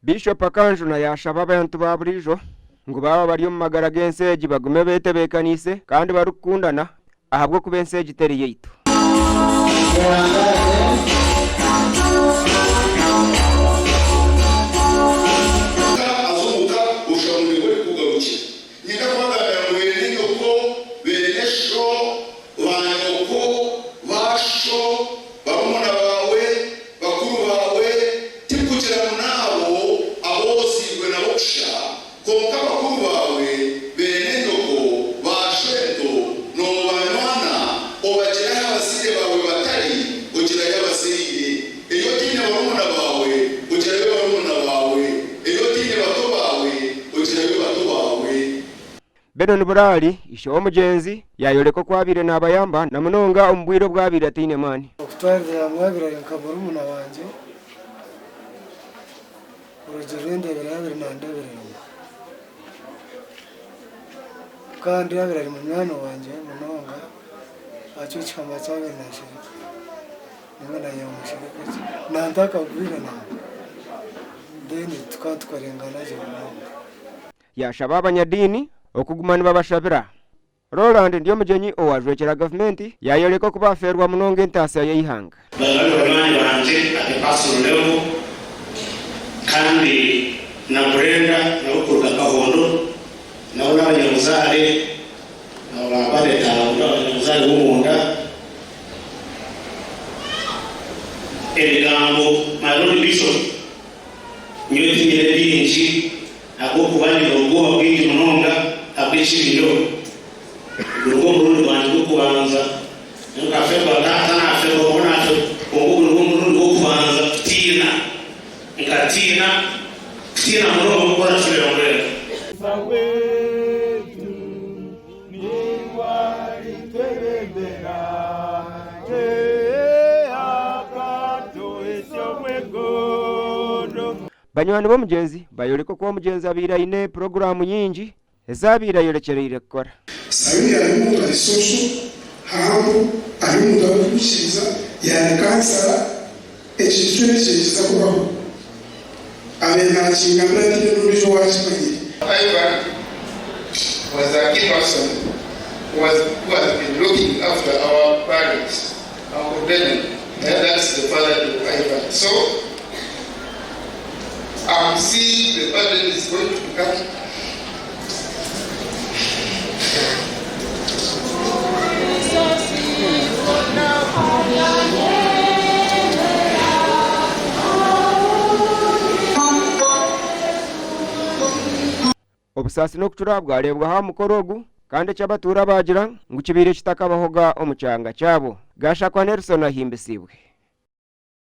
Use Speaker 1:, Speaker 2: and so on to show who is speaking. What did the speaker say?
Speaker 1: Bishop Akanjuna yashaba abantu ba burijo ngo baba bari mu magara genseji bagume betebekanise kandi barukundana ahabwo kubenseji teriye ito. Bedon Burali isho omujenzi yayoleko kwabire nabayamba na munonga ombwiro bwabire atine mani.
Speaker 2: Okutwarira mwabira yakaburu muna wanje. Urujurende birabire nandabire. Kandi yabire mu mwana wanje munonga acuca amacabe nashirika. Nimana yamushirika. Nandaka kubira na. Deni tukatwarengana je munonga.
Speaker 1: Yashaba abanyadini okugumana babashabira. Roland ndiyo mujenyi owajwekera government yayoleko kubaferwa munonga entasa yayihanga.
Speaker 3: Bangani banje ate personal level kandi na Brenda na ukurga kahondo na abanyamuzare na babare tawo abanyamuzare b'umunda ebigambo Maroni Bishop nyoti nyere binji ako kubandi ubwoba bw'indi munonga abishiriro urukundo rwanje kubanza nkafeba data na afeba bona afeba urukundo kubanza tina murongo kwa shule mbele
Speaker 4: sawetu ni wali twebera akato esomwegono.
Speaker 1: Banywani b'omujenzi bayoleko kwa omujenzi abira ine programu nyingi ezabira yolekerere kukora.
Speaker 5: Sawi alimu alisosho hapo alimu ndakushiriza ya kansala ekitwe kiza kubaho. Amena chingana kile nurijo wachimanyi.
Speaker 6: Ivan was a key person who has been looking after our parents, our parents, and that's the father to Ivan. So see the burden is going to become
Speaker 1: obusasi n'okucura bwarebwa ha mukorogu kandi cyabatura bagira ngo kibire kitakabahoga omucanga cyabo. Gashakwa Nelson ahimbisibwe.